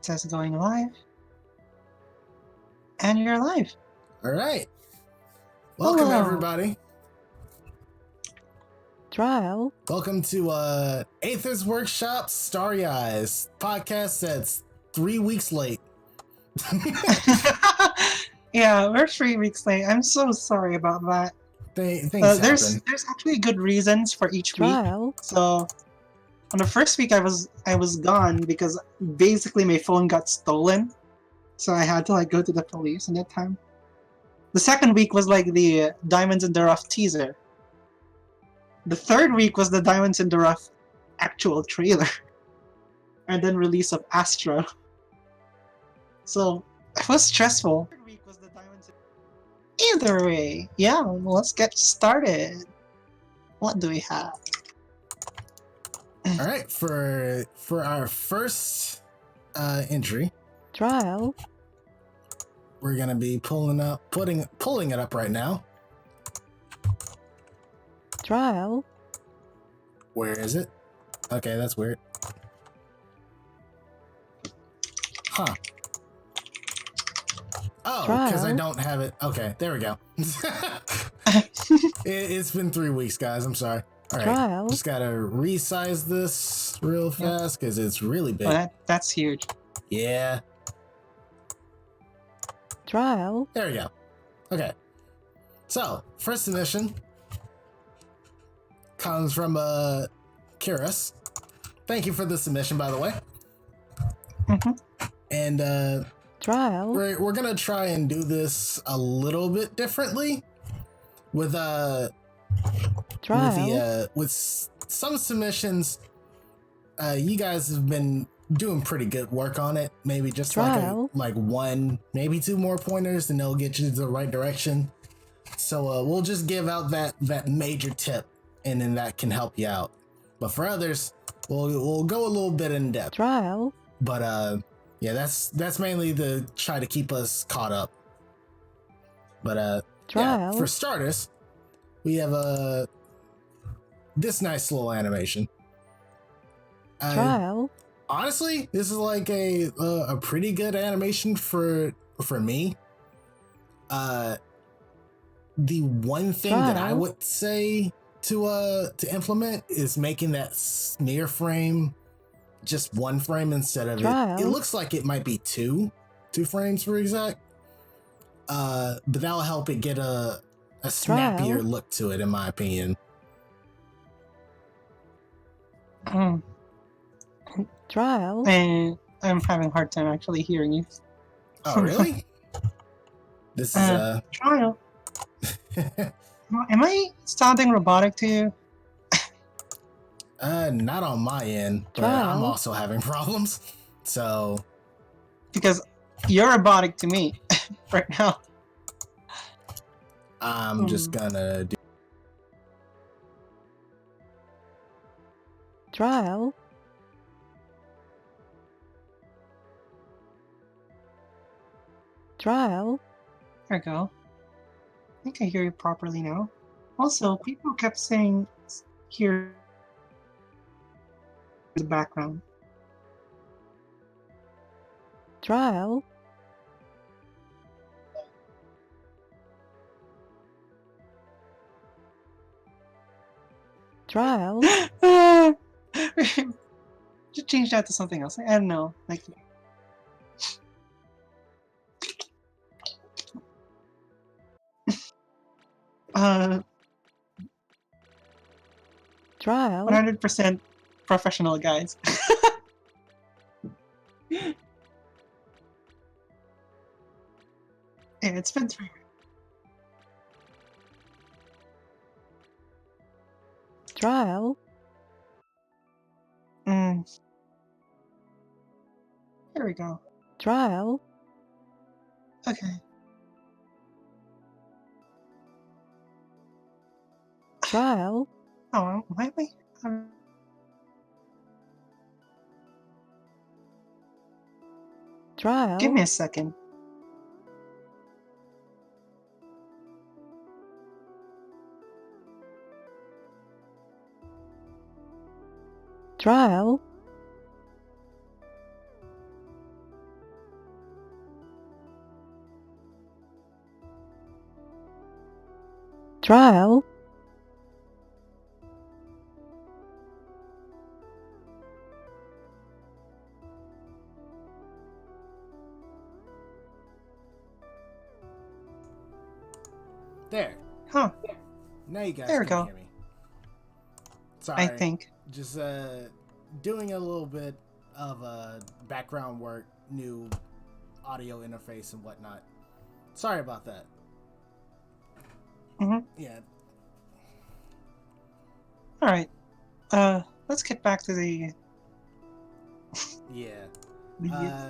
says going live. And you're live. All right. Welcome, Hello. everybody. Trial. Welcome to Aether's Workshop, Starry Eyes, podcast that's 3 weeks late. Yeah, we're 3 weeks late. I'm so sorry about that. Things There's happen. actually good reasons for each week. Trial. So on the first week I was gone because basically my phone got stolen. So I had to go to the police in that time. The second week was the Diamonds in the Rough teaser. The third week was the Diamonds in the Rough actual trailer. And then release of Astro. So it was stressful. The third week was the Diamonds. Either way, yeah, let's get started. What do we have? All right, for our first entry, Trial. we're gonna be pulling it up right now. Trial. Where is it? Okay, that's weird. Huh. Oh, because I don't have it. Okay, there we go. It's been 3 weeks, guys. I'm sorry. All right, Trial. just gotta resize this real fast because it's really big. Oh, that's huge. Yeah, Trial. there we go. Okay, so first submission comes from Charis. Thank you for the submission, by the way. And Trial. we're gonna try and do this a little bit differently with Trial. with some submissions. You guys have been doing pretty good work on it. Maybe just Trial. like one, maybe two more pointers, and they'll get you to the right direction. So we'll just give out that major tip, and then that can help you out. But for others, we'll go a little bit in depth. Trial. But yeah, that's mainly to try to keep us caught up. But Trial. yeah, for starters, we have this nice little animation. Trial. Honestly, this is like a pretty good animation for me. The one thing that I Trial. would say to implement is making that smear frame just one frame instead of Trial. it looks like it might be two frames for exact. But that'll help it get a snappier Trial. look to it, in my opinion. Trial. And I'm having a hard time actually hearing you. Oh, really? This is Trial. Am I sounding robotic to you? not on my end, but I'm Trial. also having problems. So Because you're robotic to me right now. I'm just gonna do. Trial. Trial. There we go. I think I hear you properly now. Also, people kept saying here the background. Trial. Trial. Just change that to something else. I don't know. Trial. 100% professional, guys. Yeah, it's been 3 weeks. Trial. Here we go. Trial. Okay. Trial. Oh, why am I? Trial. Give me a second. Trial. Trial. There. Huh. Now you guys There we can go. hear me. Sorry. I think. Just doing a little bit of background work, new audio interface and whatnot. Sorry about that. Mm-hmm. Yeah. All right. Let's get back to the Yeah.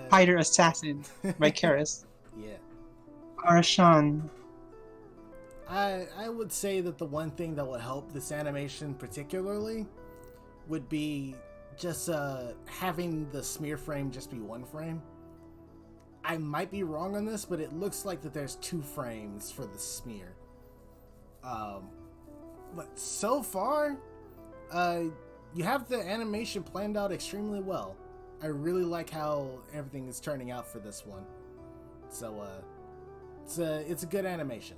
Spider Assassin by Charis. Yeah. Arshan. I would say that the one thing that would help this animation particularly would be just having the smear frame just be one frame. I might be wrong on this, but it looks like that there's 2 frames for the smear. But so far, you have the animation planned out extremely well. I really like how everything is turning out for this one. So it's a good animation.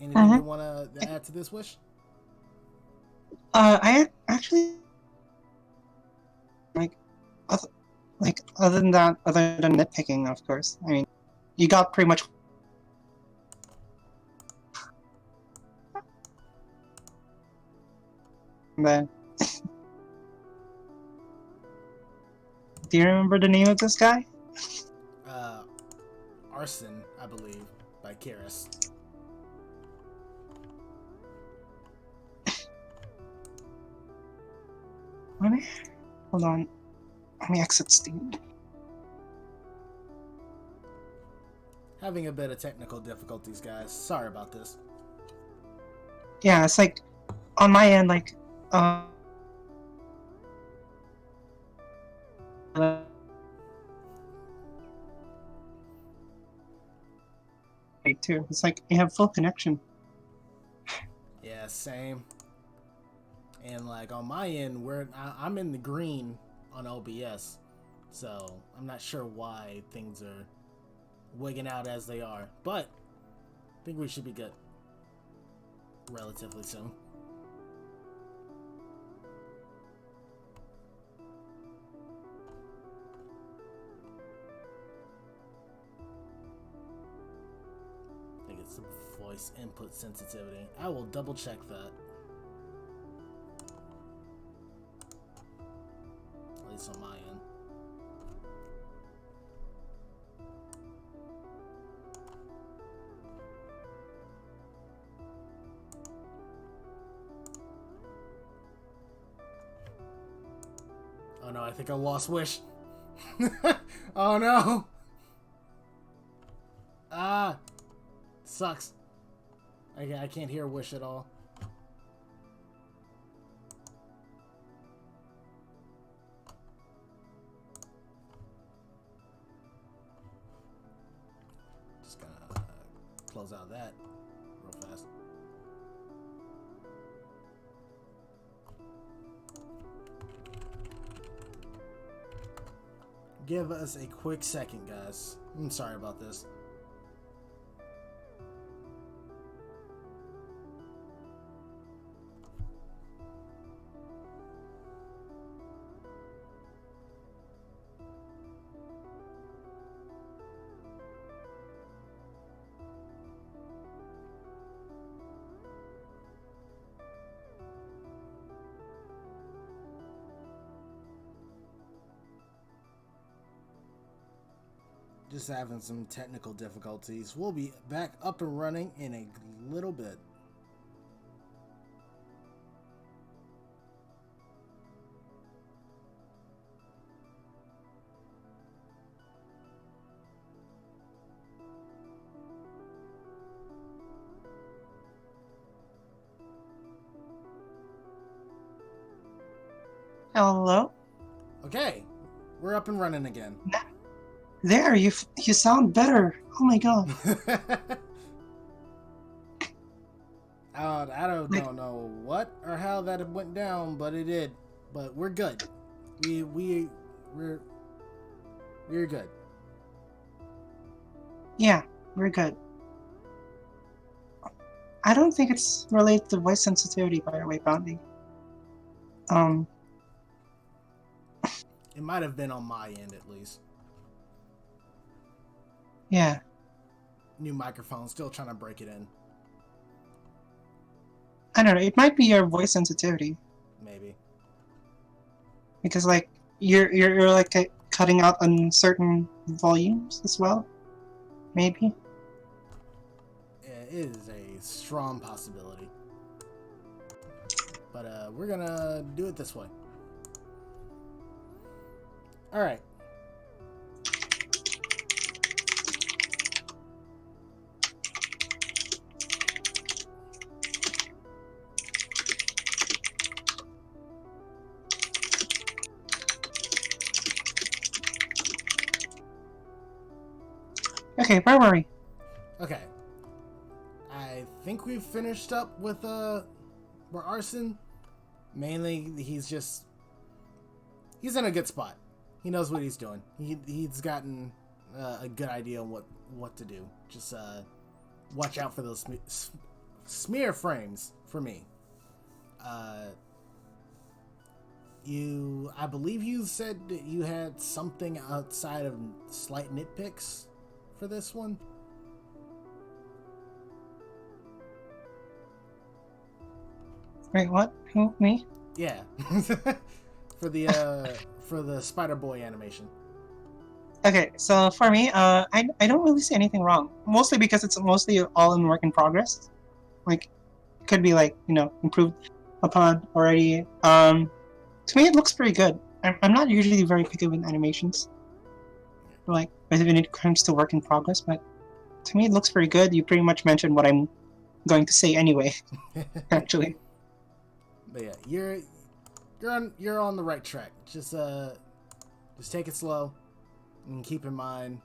Anything you want to add to this, Wish? I actually other than that, other than nitpicking, of course. I mean, you got pretty much. Then, do you remember the name of this guy? Arson, I believe, by Charis. Hold on. Let me exit Steam. Having a bit of technical difficulties, guys. Sorry about this. Yeah, it's like on my end, like too. It's like you have full connection. Yeah, same. And like on my end, I'm in the green on OBS, so I'm not sure why things are wigging out as they are, but I think we should be good relatively soon. I think it's the voice input sensitivity. I will double check that. At least on my end. Oh no, I think I lost Wish. Oh no! Ah! Sucks. I can't hear Wish at all. Just gonna close out that real fast. Give us a quick second, guys. I'm sorry about this. Just having some technical difficulties. We'll be back up and running in a little bit. Hello? Okay, we're up and running again. There, you sound better. Oh my god. I don't know what or how that went down, but it did. But we're good. We're good. Yeah, we're good. I don't think it's related to voice sensitivity, by the way, Bounty. It might have been on my end, at least. Yeah. New microphone, still trying to break it in. I don't know. It might be your voice sensitivity. Maybe. Because like you're like cutting out on certain volumes as well. Maybe. Yeah, it is a strong possibility. But we're gonna do it this way. All right. Okay, where were we? Okay. I think we've finished up with where Arson. Mainly, he's in a good spot. He knows what he's doing. He's gotten a good idea on what to do. Just watch out for those smear frames for me. I believe you said that you had something outside of slight nitpicks for this one. Wait, what? Who? Me? Yeah. for the Spider Boy animation. Okay, so for me, I don't really see anything wrong. Mostly because it's mostly all in work in progress. Like, it could be like, improved upon already. To me, it looks pretty good. I'm not usually very picky with animations. Like, when it comes to work in progress, but to me, it looks pretty good. You pretty much mentioned what I'm going to say anyway, actually. But yeah, you're on the right track. Just take it slow and keep in mind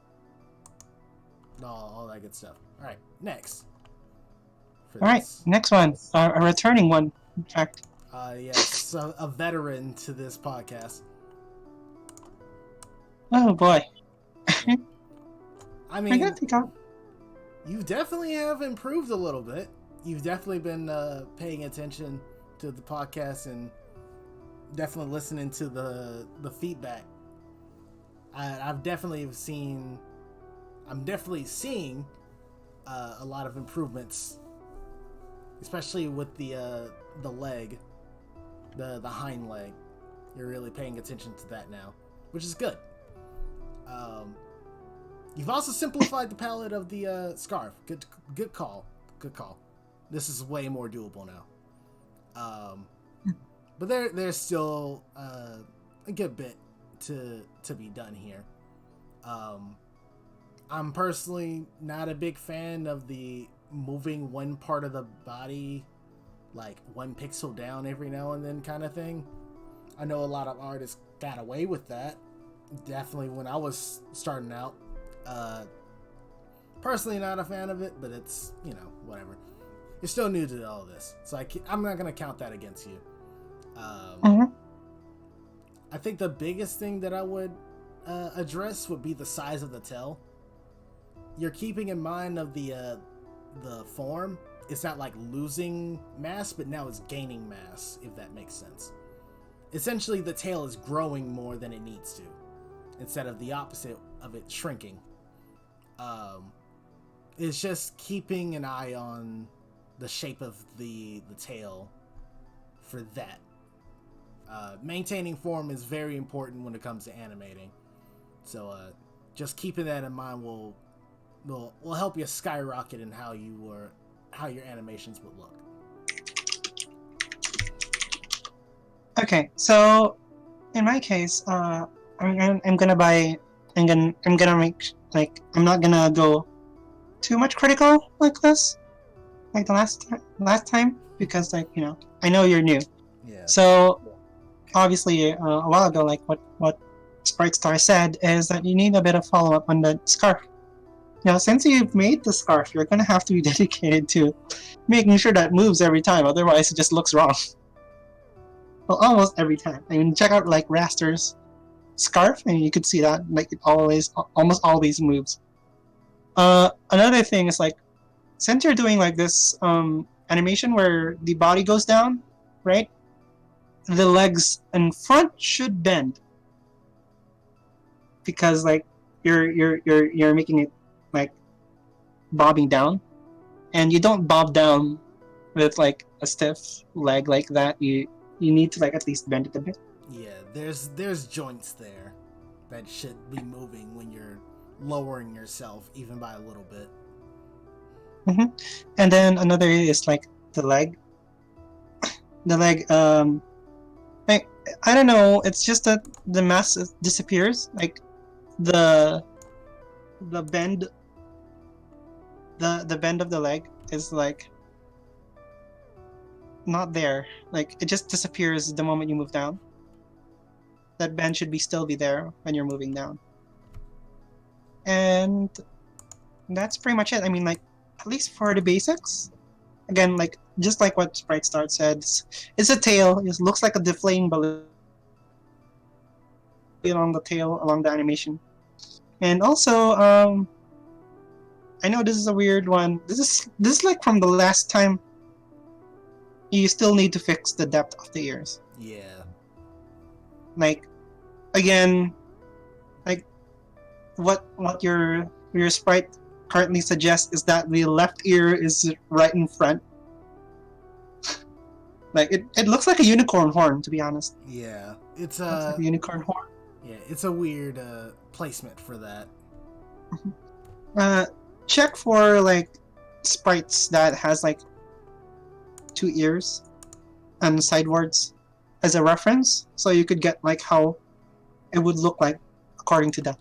all that good stuff. All right, next. All right, next one, a returning one, in fact. Yes, a veteran to this podcast. Oh boy. I mean, you definitely have improved a little bit. You've definitely been paying attention to the podcast and definitely listening to the feedback. I'm definitely seeing a lot of improvements, especially with the leg, the hind leg. You're really paying attention to that now, which is good. You've also simplified the palette of the scarf. Good call. This is way more doable now. But there's still a good bit to be done here. I'm personally not a big fan of the moving one part of the body, like 1 pixel down every now and then kind of thing. I know a lot of artists got away with that. Definitely when I was starting out. Personally not a fan of it, but it's, whatever. You're still new to all this, so I'm not going to count that against you. I think the biggest thing that I would address would be the size of the tail. You're keeping in mind of the form. It's not like losing mass, but now it's gaining mass, if that makes sense. Essentially, the tail is growing more than it needs to, instead of the opposite of it shrinking. It's just keeping an eye on the shape of the tail for that. Maintaining form is very important when it comes to animating. So just keeping that in mind will help you skyrocket in how your animations would look. Okay, so in my case, I'm gonna make I'm not gonna go too much critical like this, like the last time, because I know you're new. Yeah. So obviously a while ago, like what Sprite Star said is that you need a bit of follow up on the scarf. Since you've made the scarf, you're gonna have to be dedicated to making sure that moves every time. Otherwise, it just looks wrong. Well, almost every time. I mean, check out like Raster's scarf, and you could see that it almost always moves. Another thing is since you're doing like this animation where the body goes down, right? The legs in front should bend because like you're making it like bobbing down, and you don't bob down with like a stiff leg like that. You need to like at least bend it a bit. Yeah, there's joints there that should be moving when you're lowering yourself even by a little bit. And then another is like the leg. The leg, I don't know. It's just that the mass disappears. Like the bend, the bend of the leg is like not there. Like it just disappears the moment you move down. That bend should still be there when you're moving down. And that's pretty much it. I mean, like at least for the basics. Again, like just like what Sprite Start said, it's a tail. It looks like a deflating balloon along the tail, along the animation. And also, I know this is a weird one. This is like from the last time. You still need to fix the depth of the ears. Yeah. Like, again, like what your sprite currently suggests is that the left ear is right in front. Like it looks like a unicorn horn, to be honest. Yeah, it's like a unicorn horn. Yeah, it's a weird placement for that. Check for like sprites that has like 2 ears and sidewards as a reference, so you could get like how it would look like according to that.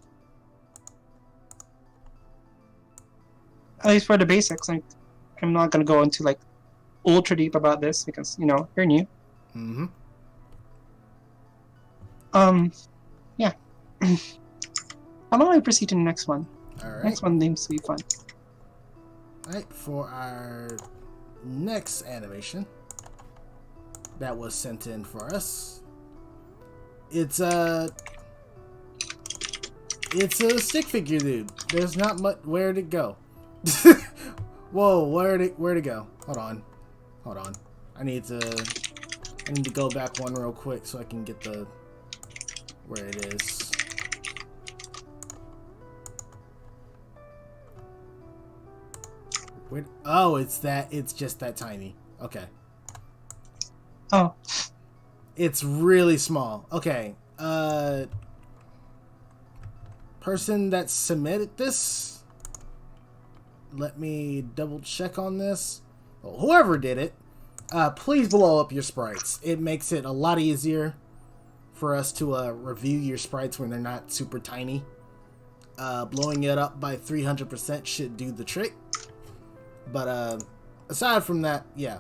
At least for the basics, like I'm not gonna go into like ultra deep about this because you're new. Mm-hmm. Yeah. How about I proceed to the next one? All right. Next one seems to be fun. All right, for our next animation that was sent in for us, it's a stick figure dude. There's not much. Where'd it go? Whoa, where'd it go? Hold on. I need to go back one real quick so I can get where it is. Oh, it's just that tiny. Okay. Oh. It's really small. Okay. Person that submitted this, let me double check on this. Well, whoever did it, please blow up your sprites. It makes it a lot easier for us to review your sprites when they're not super tiny. Blowing it up by 300% should do the trick. But aside from that, yeah.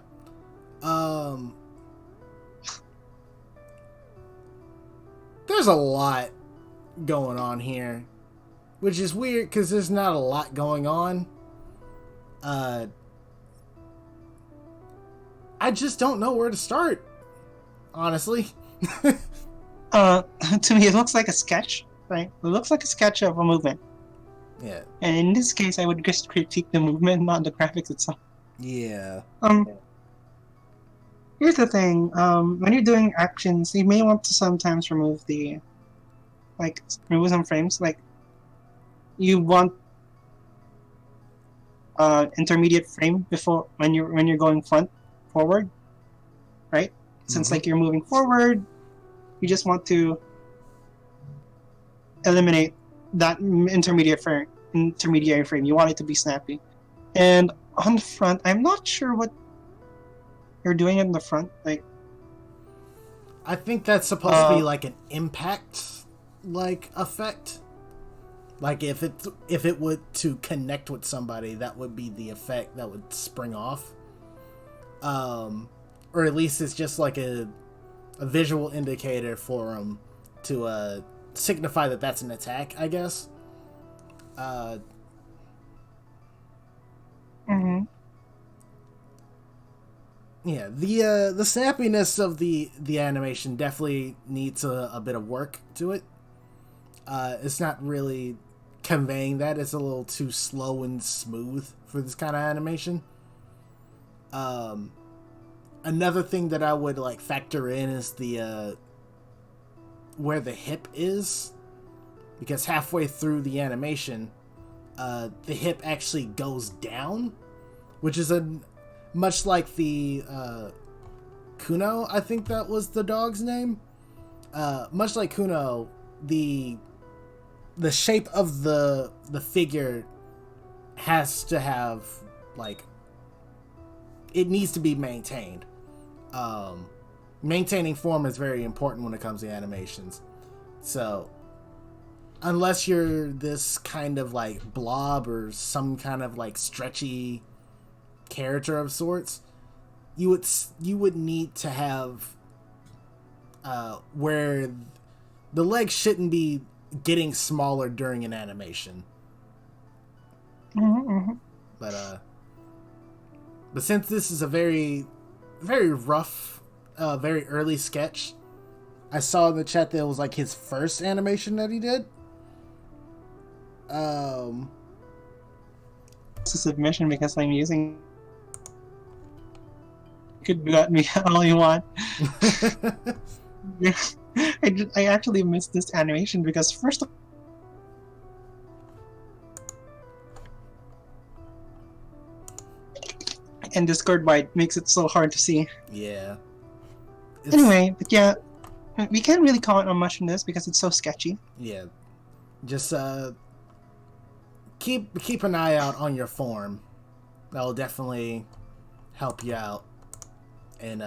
There's a lot going on here, which is weird because there's not a lot going on. I just don't know where to start, honestly. To me, it looks like a sketch, right? It looks like a sketch of a movement. Yeah. And in this case, I would just critique the movement, not the graphics itself. Yeah. Here's the thing. When you're doing actions, you may want to sometimes remove some frames. Like, you want intermediate frame before when you're going forward, right? Since like you're moving forward, you just want to eliminate that intermediate frame. You want it to be snappy. And on the front, I'm not sure what you're doing in the front. Like, I think that's supposed to be like an impact like effect. Like if it would to connect with somebody, that would be the effect that would spring off. Or at least it's just like a visual indicator for them to signify that that's an attack, I guess. Yeah, the snappiness of the animation definitely needs a bit of work to it. It's not really conveying that is a little too slow and smooth for this kind of animation. Another thing that I would like factor in is the where the hip is, because halfway through the animation, the hip actually goes down, which is much like the Kuno. I think that was the dog's name. Much like Kuno, the shape of the figure has to have like, it needs to be maintained. Maintaining form is very important when it comes to animations. So unless you're this kind of like blob or some kind of like stretchy character of sorts, you would need to have where the legs shouldn't be getting smaller during an animation. But since this is a very, very rough, very early sketch, I saw in the chat that it was like his first animation that he did. It's a submission because I'm using. You could gut me all you want. I actually missed this animation because first of and Discord wide makes it so hard to see. Yeah. Anyway, but yeah, we can't really comment on much on this because it's so sketchy. Yeah. Just keep an eye out on your form. That'll definitely help you out. And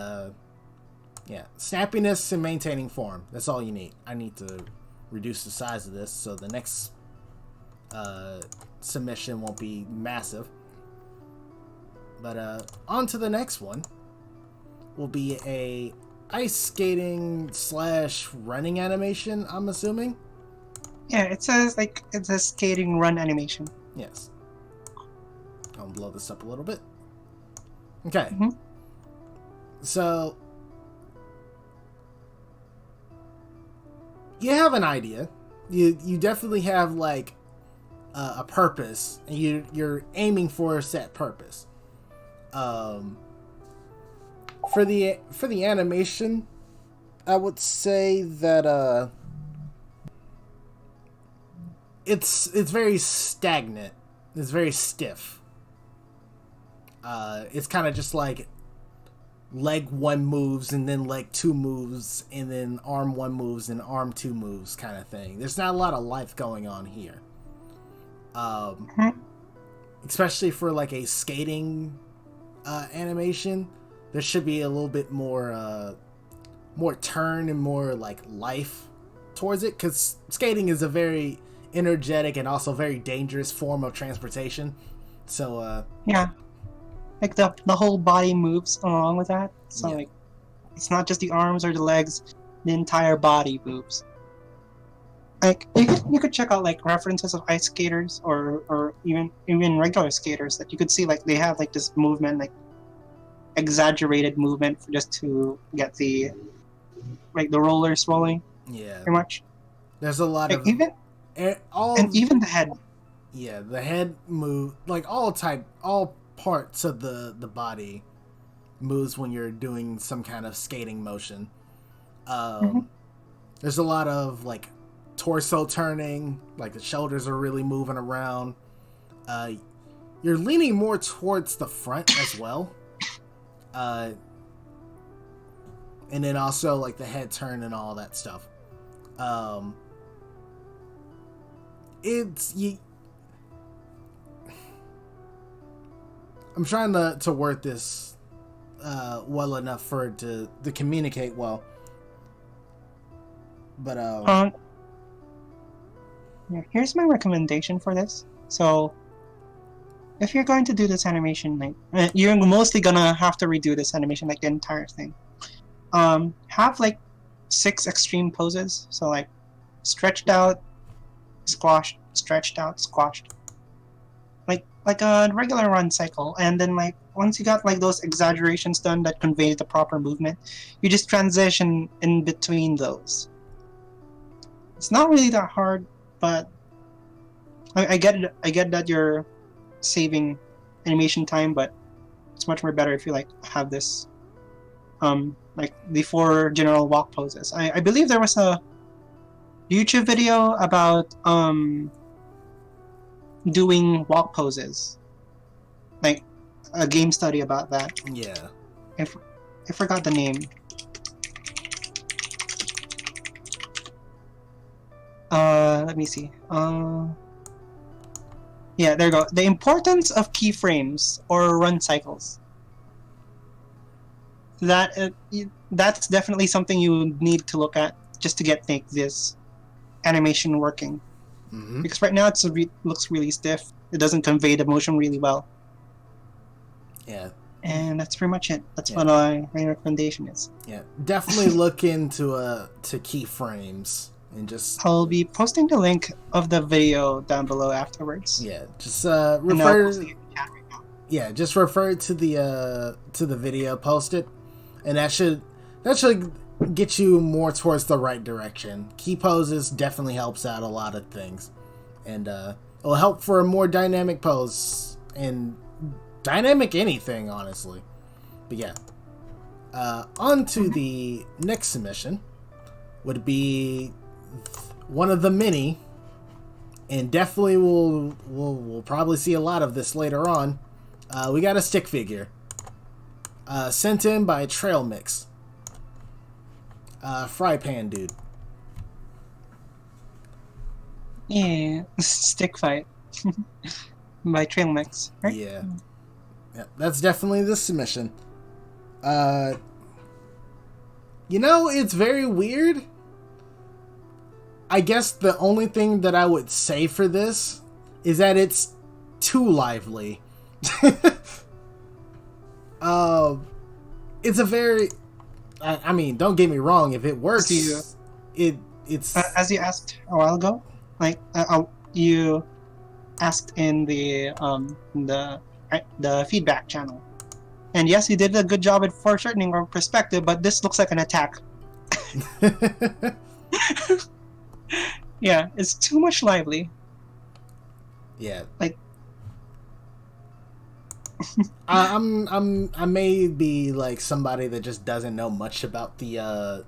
yeah, snappiness and maintaining form. That's all you need. I need to reduce the size of this so the next submission won't be massive. But on to the next one will be a ice skating / running animation, I'm assuming. Yeah, it says like it's a skating run animation. Yes. I'll blow this up a little bit. Okay. Mm-hmm. So you have an idea. You definitely have like a purpose, and you're aiming for a set purpose. For the animation, I would say that it's very stagnant. It's very stiff. It's kind of just like leg 1 moves and then leg 2 moves and then arm 1 moves and arm 2 moves kind of thing. There's not a lot of life going on here. Especially for like a skating animation, there should be a little bit more turn and more like life towards it, because skating is a very energetic and also very dangerous form of transportation. So yeah, like the whole body moves along with that. So yeah. Like it's not just the arms or the legs, the entire body moves. Like you could check out like references of ice skaters or even regular skaters that you could see like they have like this movement, like exaggerated movement for just to get the like the rollers rolling. Yeah, pretty much. There's a lot like of even the head. Yeah, the head move, like all parts of the body moves when you're doing some kind of skating motion. There's a lot of like torso turning, like the shoulders are really moving around. You're leaning more towards the front as well. And then also like the head turn and all that stuff. I'm trying to word this well enough for it to communicate well. But yeah, here's my recommendation for this. So if you're going to do this animation, like you're mostly gonna have to redo this animation, like the entire thing. Have like 6 extreme poses. So like stretched out, squashed, stretched out, squashed. Like a regular run cycle, and then like once you got like those exaggerations done that convey the proper movement, you just transition in between those. It's not really that hard, but I get it. I get that you're saving animation time, but it's much more better if you like have this, like the 4 general walk poses. I believe there was a YouTube video about doing walk poses, like a game study about that. Yeah. I forgot the name. Let me see. Yeah, there you go. The importance of keyframes or run cycles. That's definitely something you need to look at just to get this animation working. Mm-hmm. Because right now it looks really stiff. It doesn't convey the motion really well. Yeah. And that's pretty much it. That's Yeah. what my recommendation is. Yeah, definitely look into to keyframes and just. I'll be posting the link of the video down below afterwards. Yeah, just And I'll refer. post it in the chat right now. Yeah, just refer to the video, post it, and that should get you more towards the right direction. Key poses definitely helps out a lot of things, and it'll help for a more dynamic pose and dynamic anything, honestly. But yeah, on to the next submission would be one of the many, and definitely we'll probably see a lot of this later on. We got a stick figure sent in by Trail Mix. Fry Pan Dude. Yeah, stick fight by Trail Mix, right? Yeah. Yeah, that's definitely the submission. It's very weird. I guess the only thing that I would say for this is that it's too lively. It's a very... I mean, don't get me wrong. If it works, it's... As you asked a while ago, like you asked in the feedback channel, and yes, you did a good job at foreshortening our perspective, but this looks like an attack. Yeah, it's too much lively. Yeah, like I may be like somebody that just doesn't know much about the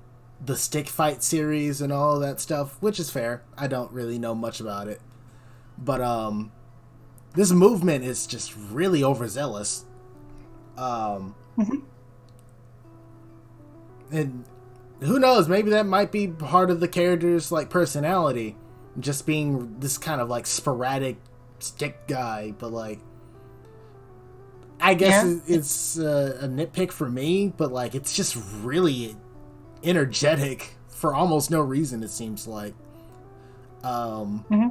stick fight series and all that stuff, which is fair. I don't really know much about it, but this movement is just really overzealous. Mm-hmm. And who knows, maybe that might be part of the character's like personality, just being this kind of like sporadic stick guy. But like, I guess it's a nitpick for me, but like it's just really energetic for almost no reason, it seems like. Mm-hmm.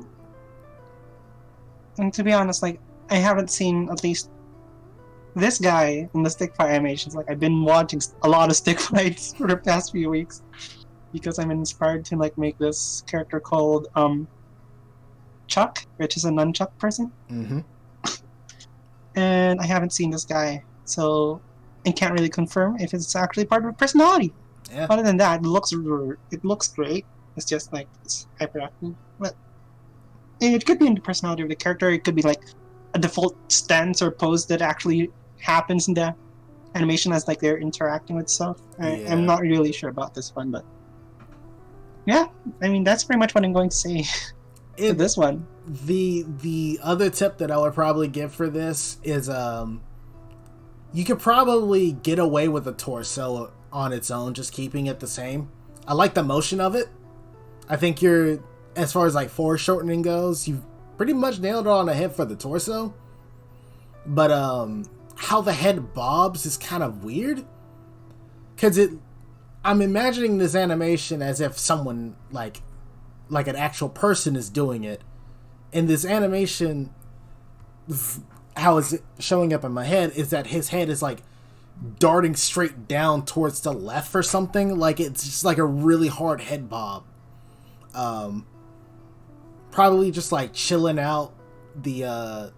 And to be honest, like I haven't seen at least this guy in the stick fight animations. Like I've been watching a lot of stick fights for the past few weeks because I'm inspired to like make this character called Chuck, which is a nunchuck person. Mm-hmm. And I haven't seen this guy, so I can't really confirm if it's actually part of a personality. Yeah. Other than that, it looks great. It's just like it's hyperactive, but it could be in the personality of the character. It could be like a default stance or pose that actually happens in the animation as like they're interacting with stuff. I'm not really sure about this one, but yeah, I mean that's pretty much what I'm going to say to this one. The other tip that I would probably give for this is you could probably get away with the torso on its own, just keeping it the same. I like the motion of it. I think you're, as far as like foreshortening goes, you've pretty much nailed it on the head for the torso. But how the head bobs is kind of weird, because I'm imagining this animation as if someone like an actual person is doing it. And this animation, how is it showing up in my head, is that his head is like darting straight down towards the left or something. Like it's just like a really hard head bob. Probably just like chilling out the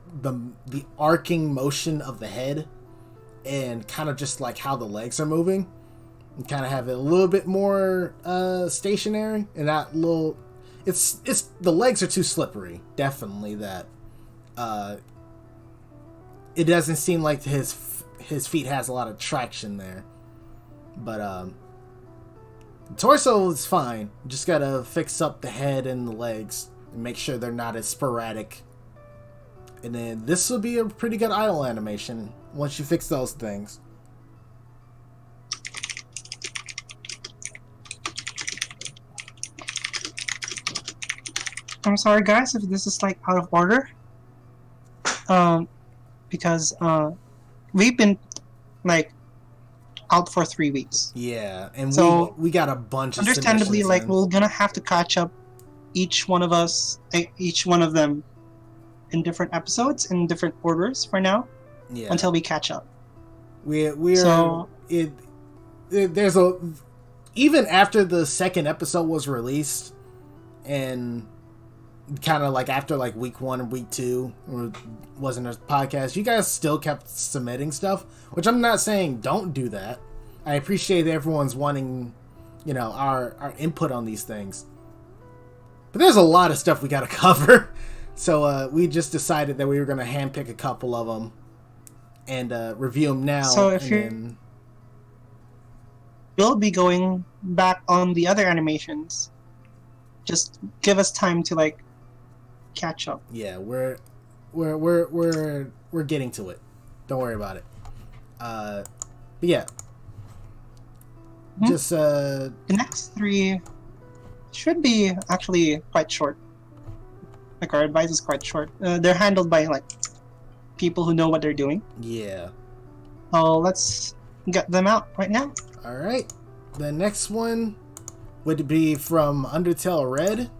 arcing motion of the head, and kind of just like how the legs are moving, and kind of have it a little bit more stationary, and that little. it's the legs are too slippery. Definitely that. It doesn't seem like his feet has a lot of traction there. But the torso is fine. Just gotta fix up the head and the legs and make sure they're not as sporadic. And then this will be a pretty good idle animation once you fix those things. I'm sorry, guys, if this is like out of order. Because we've been like out for 3 weeks. Yeah, and so we got a bunch of understandably, submissions like in. we're gonna have to catch up each one of them in different episodes in different orders for now. Yeah. Until we catch up. We're so there's a even after the second episode was released and kind of like after like week 1 and week 2 wasn't a podcast, you guys still kept submitting stuff, which I'm not saying don't do that. I appreciate everyone's wanting, our input on these things, but there's a lot of stuff we got to cover. So we just decided that we were going to handpick a couple of them and review them now. So if we'll be going back on the other animations, just give us time to like catch up. Yeah, we're getting to it. Don't worry about it. But yeah, just the next 3 should be actually quite short. Like our advice is quite short. They're handled by like people who know what they're doing. Yeah. So let's get them out right now. All right. The next one would be from Undertale Red,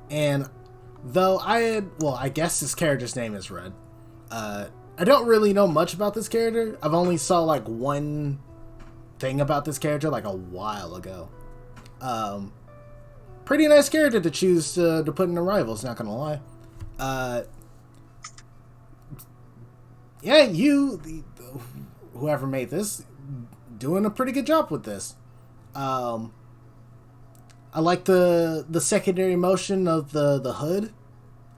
and though I guess this character's name is Red. I don't really know much about this character. I've only saw like one thing about this character like a while ago. Pretty nice character to choose to put in the rivals, not gonna lie. Yeah, whoever made this, doing a pretty good job with this. I like the secondary motion of the hood.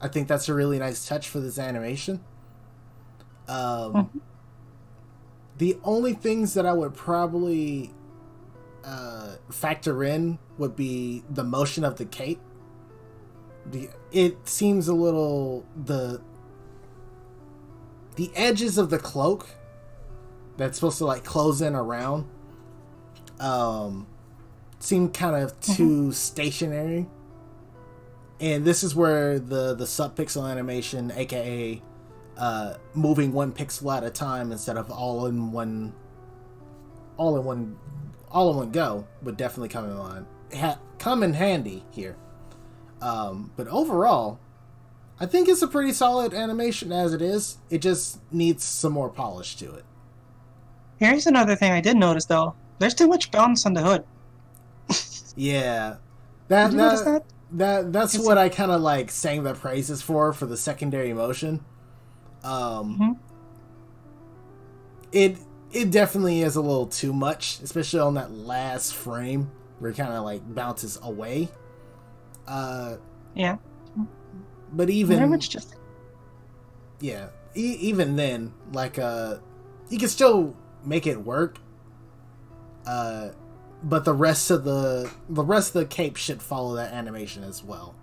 I think that's a really nice touch for this animation. The only things that I would probably factor in would be the motion of the cape. It seems a little the edges of the cloak that's supposed to like close in around seem kind of too stationary, and this is where the subpixel animation, aka moving 1 pixel at a time instead of all in one go, would definitely come in handy here. But overall, I think it's a pretty solid animation as it is. It just needs some more polish to it. Here's another thing I did notice though. There's too much bounce on the hood. Yeah. Did you notice that? That's what I kind of like sang the praises for the secondary motion. It definitely is a little too much, especially on that last frame where it kind of like bounces away. Yeah. But even very much just even then, like you can still make it work. But the rest of the cape should follow that animation as well.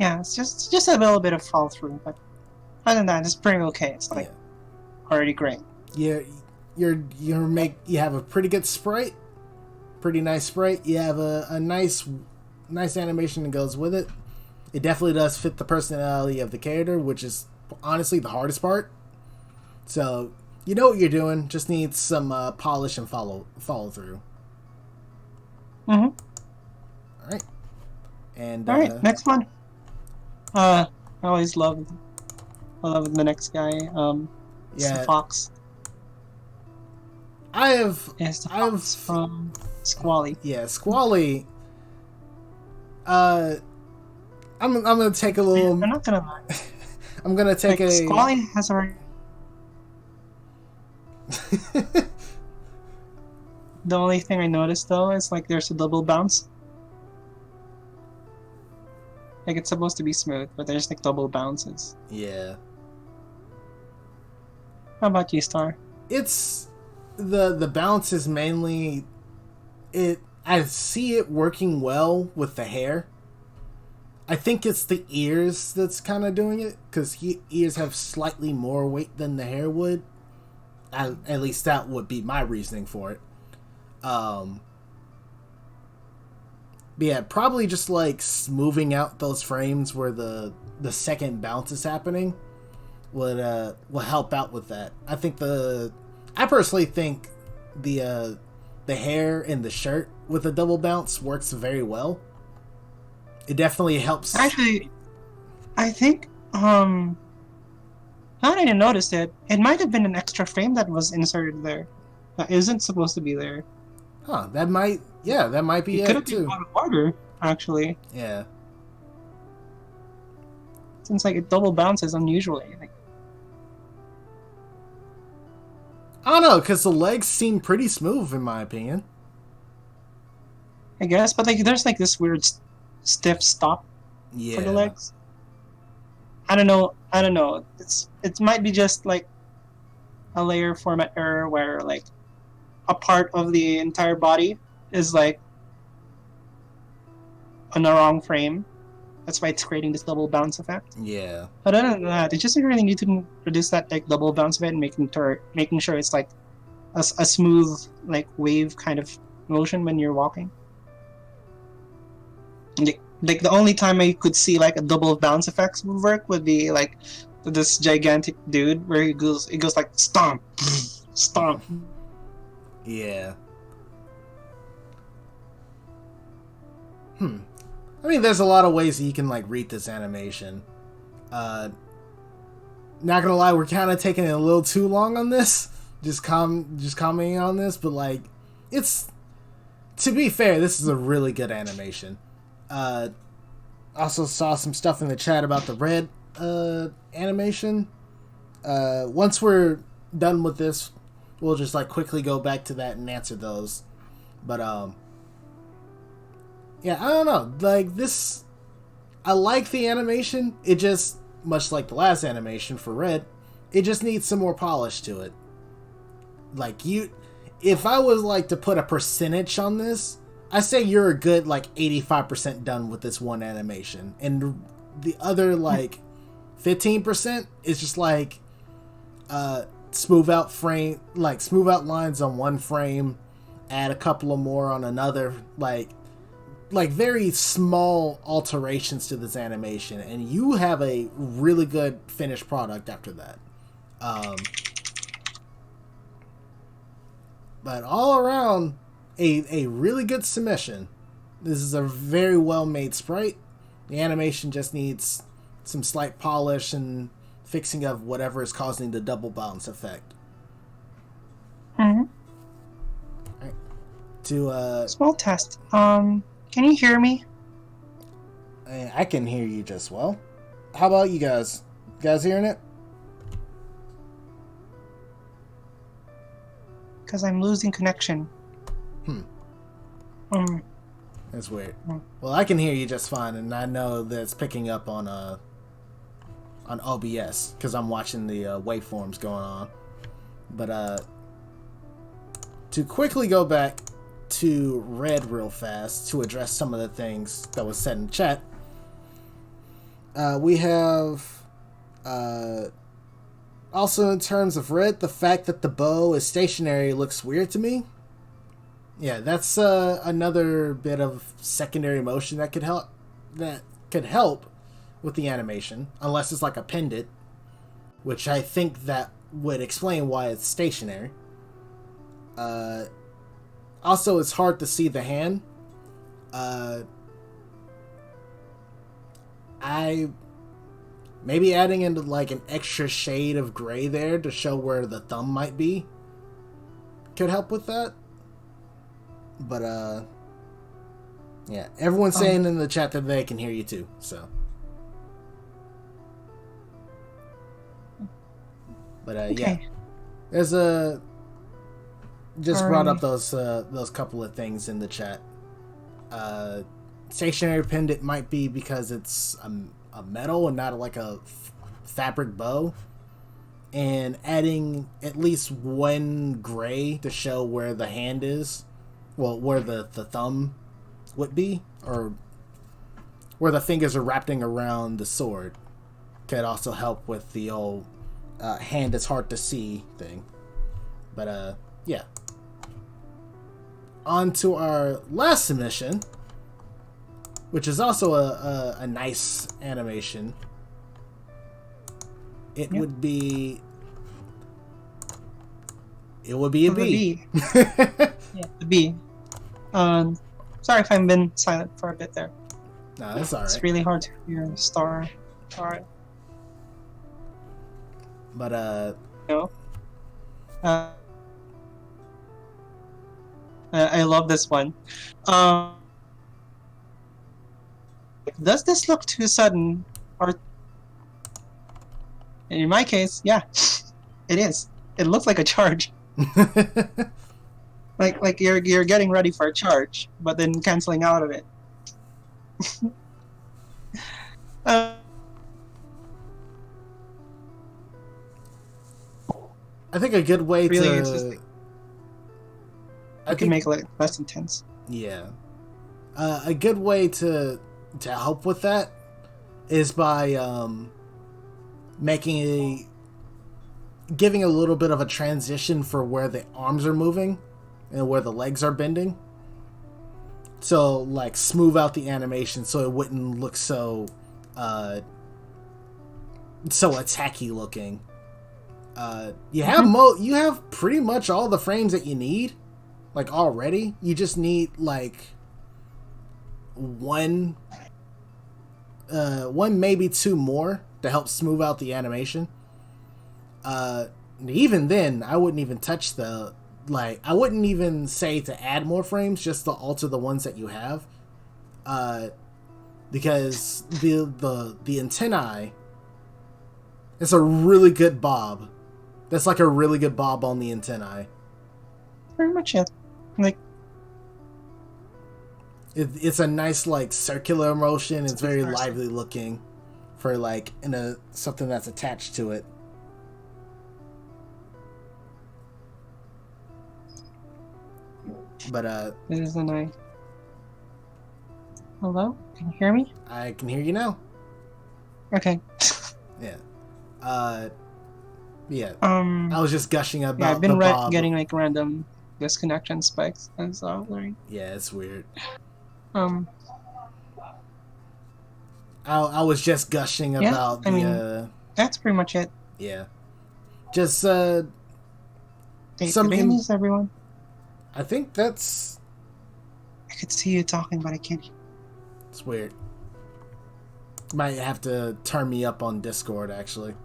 Yeah, it's just a little bit of fall through, but other than that, it's pretty okay. It's like already great. Yeah, you have a pretty good sprite, pretty nice sprite. You have a nice animation that goes with it. It definitely does fit the personality of the character, which is honestly the hardest part. So you know what you're doing. Just needs some polish and follow through. All right. And all right, next one. I love the next guy. It's the fox. It's the fox from Squally. Yeah, Squally. I'm gonna take a little. I'm not gonna lie. I'm gonna take a. Squally has already. The only thing I noticed though is like there's a double bounce. Like it's supposed to be smooth, but there's like double bounces. Yeah. How about you, Star? It's the balance is mainly it. I see it working well with the hair. I think it's the ears that's kind of doing it because ears have slightly more weight than the hair would. At least that would be my reasoning for it. But yeah, probably just like smoothing out those frames where the second bounce is happening would help out with that. I personally think the hair and the shirt with a double bounce works very well. It definitely helps. Actually, I think now that I noticed it, it might have been an extra frame that was inserted there. That isn't supposed to be there. Huh, that might be it could have too. been out of order, actually. Yeah. Since like it double bounces unusually. Like, I don't know, because the legs seem pretty smooth in my opinion. I guess, but like there's like this weird stiff stop Yeah. for the legs. I don't know. It might be just like a layer format error where like a part of the entire body is like on the wrong frame. That's why it's creating this double bounce effect. Yeah. But other than that, it just really need to reduce that like double bounce effect and making sure it's like a smooth like wave kind of motion when you're walking. Like the only time I could see like a double bounce effects would work would be like this gigantic dude where it goes like stomp, stomp. Yeah. I mean, there's a lot of ways that you can like read this animation. Not gonna lie, we're kind of taking it a little too long on this. Just commenting on this, but like, it's, to be fair, this is a really good animation. Also saw some stuff in the chat about the red animation. Once we're done with this, we'll just like quickly go back to that and answer those. But yeah, I don't know. Like this, I like the animation. It just, much like the last animation for red, it just needs some more polish to it. Like if I was like to put a percentage on this, I say you're a good like 85% done with this one animation, and the other like 15% is just like smooth out lines on one frame, add a couple of more on another, like very small alterations to this animation, and you have a really good finished product after that. But all around, a really good submission. This is a very well made sprite. The animation just needs some slight polish and fixing of whatever is causing the double bounce effect. Mm-hmm. Right. To small test. Can you hear me? I can hear you just well. How about you guys? You guys hearing it? Because I'm losing connection. That's weird. Well, I can hear you just fine, and I know that it's picking up on OBS because I'm watching the waveforms going on. But to quickly go back to red real fast to address some of the things that was said in chat, we have also in terms of red, the fact that the bow is stationary looks weird to me. Yeah, that's another bit of secondary motion that could help with the animation, unless it's like appended, which I think that would explain why it's stationary. Also, it's hard to see the hand. I maybe adding into like an extra shade of gray there to show where the thumb might be could help with that. But yeah, everyone's saying in the chat that they can hear you too, so. But okay. Yeah, there's just brought up those couple of things in the chat. stationary pendant might be because it's a metal and not like a fabric bow. And adding at least one gray to show where the hand is, well, where the thumb would be, or where the fingers are wrapping around the sword, could also help with the old hand is hard to see thing. But yeah. On to our last submission, which is also a nice animation. It would be a bee. Yeah, the bee. Sorry if I've been silent for a bit there. No, that's alright. It's really hard to hear Star. Alright. But No. I love this one. Does this look too sudden? Or in my case, yeah, it is. It looks like a charge. like you're getting ready for a charge, but then canceling out of it. I think a good way really to I can make it less intense. Yeah. A good way to help with that is by giving a little bit of a transition for where the arms are moving and where the legs are bending. So like smooth out the animation so it wouldn't look so attacky looking. You have pretty much all the frames that you need. Like already, you just need like one maybe two more to help smooth out the animation. Even then, I wouldn't even touch I wouldn't even say to add more frames, just to alter the ones that you have. Because the antennae, it's a really good bob. That's like a really good bob on the antennae. Pretty much it. Like it's a nice like circular motion. It's very lively looking for like something that's attached to it. But this is a nice. Hello? Can you hear me? I can hear you now. Okay. Yeah. Yeah. I was just gushing about I've been the bob. getting like random disconnection spikes and stuff. Like, yeah, it's weird. I was just gushing about that's pretty much it. Yeah. Just some babies, everyone. I think that's. I could see you talking, but I can't. It's weird. Might have to turn me up on Discord, actually.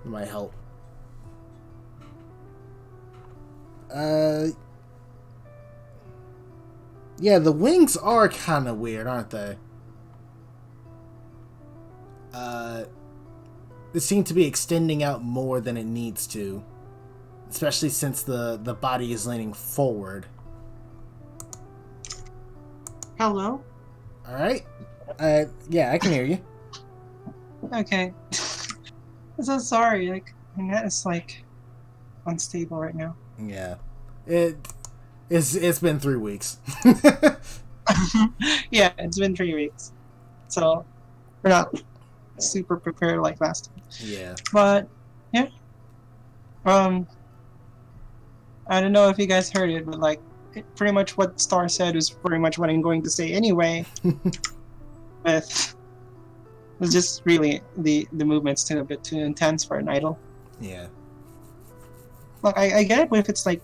It might help. Yeah, the wings are kind of weird, aren't they? They seem to be extending out more than it needs to. Especially since the body is leaning forward. Hello? Alright. Yeah, I can hear you. Okay. I'm so sorry. Like, my net is like unstable right now. Yeah. It's been 3 weeks. Yeah, it's been 3 weeks. So we're not super prepared like last time. Yeah. But yeah. I don't know if you guys heard it, but like pretty much what Star said was pretty much what I'm going to say anyway. It's just really the movement's too a bit too intense for an idol. Yeah. Look, I get it if it's like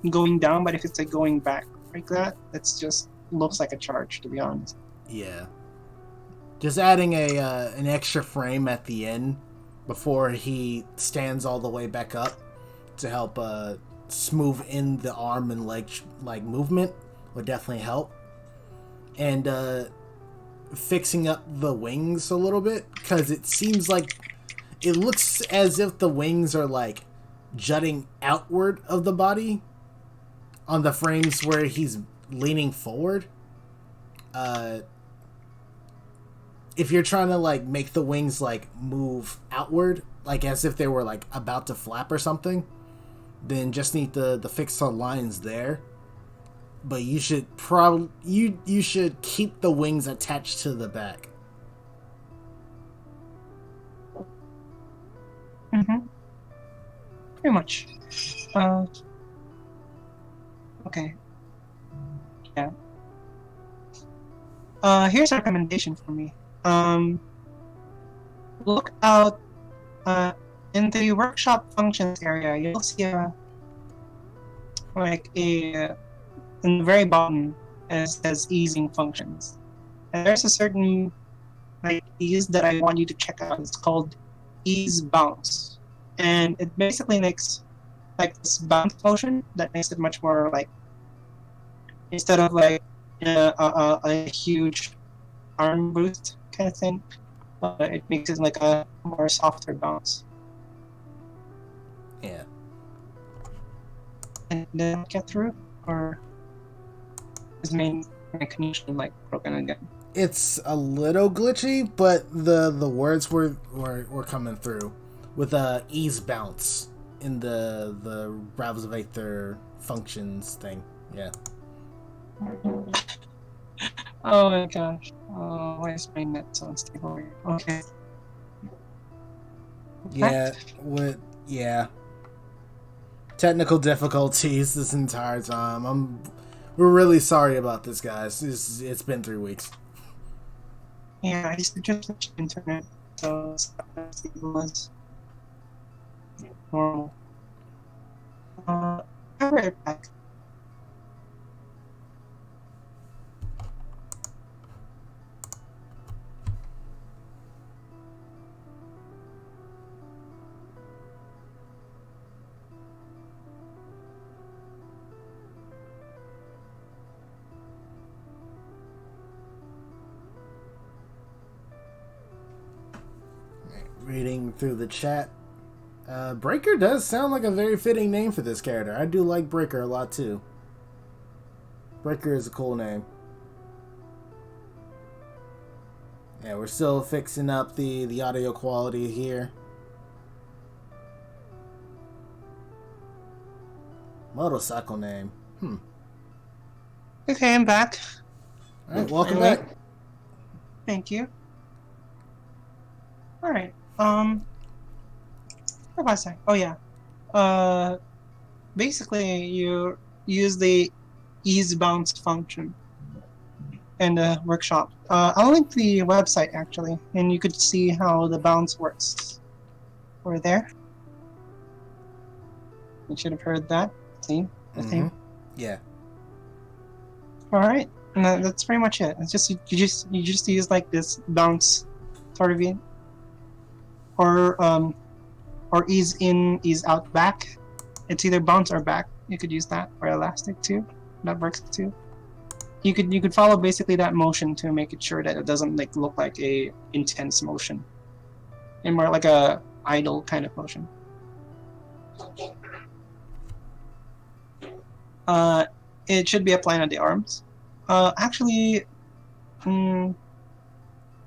going down, but if it's like going back like that, it's just looks like a charge, to be honest. Yeah. Just adding an extra frame at the end before he stands all the way back up to help smooth in the arm and leg like movement would definitely help. And fixing up the wings a little bit, because it seems like it looks as if the wings are like jutting outward of the body on the frames where he's leaning forward. if you're trying to like make the wings like move outward, like as if they were like about to flap or something, then just need the fix on lines there. But you should you should keep the wings attached to the back. Pretty much. Okay. Yeah. Here's a recommendation for me. Look out in the workshop functions area. You'll see in the very bottom it says easing functions, and there's a certain like ease that I want you to check out. It's called ease bounce, and it basically makes like this bounce motion that makes it much more like, instead of like a huge arm boost kind of thing, it makes it like a more softer bounce. Yeah. And then get through, or his main connection like broken again. It's a little glitchy, but the words were coming through with a ease bounce in the Ravels of Aether functions thing. Yeah. Oh my gosh. Oh, why is my net so unstable? Okay. Yeah. Technical difficulties this entire time. We're really sorry about this, guys. It's been 3 weeks. Yeah, I just switched internet, so it's not as stable as normal. I'll be right back. Reading through the chat, Breaker does sound like a very fitting name for this character. I do like Breaker a lot too. Breaker is a cool name. Yeah, we're still fixing up the audio quality here. Motorcycle name. Okay, I'm back. Alright, welcome back. Thank you. Alright, where was I? Oh yeah. Basically you use the ease bounce function in the workshop. I'll link the website actually, and you could see how the bounce works. Over there. You should have heard that. See? The thing. Yeah. Alright. And that's pretty much it. It's just you just use like this bounce sort of in, or ease in, ease out, back. It's either bounce or back. You could use that, or elastic too. That works too. You could follow basically that motion to make it sure that it doesn't like look like a intense motion, and more like a idle kind of motion. It should be applied on the arms. Actually,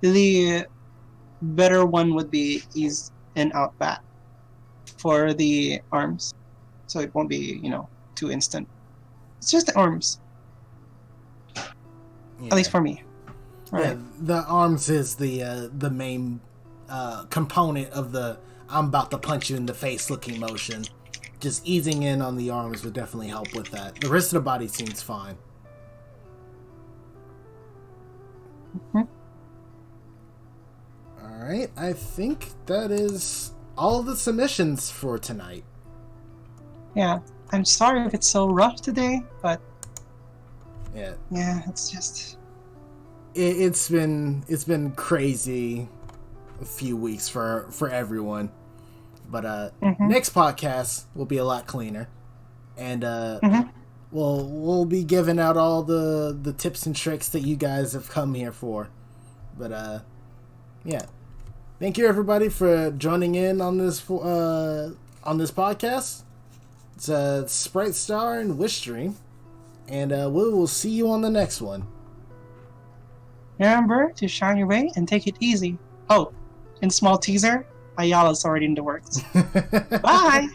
the better one would be ease in, out, back for the arms, so it won't be, too instant. It's just the arms, at least for me. Yeah, the arms is the main component of the I'm about to punch you in the face looking motion. Just easing in on the arms would definitely help with that. The rest of the body seems fine. Alright, I think that is all of the submissions for tonight. Yeah, I'm sorry if it's so rough today, but yeah, it's just it's been crazy a few weeks for everyone. But next podcast will be a lot cleaner, and we'll be giving out all the tips and tricks that you guys have come here for. But yeah, thank you everybody for joining in on this podcast. It's Sprite Star and Wish Stream, and we will see you on the next one. Remember to shine your way and take it easy. Oh, and small teaser, Ayala's already in the works. Bye!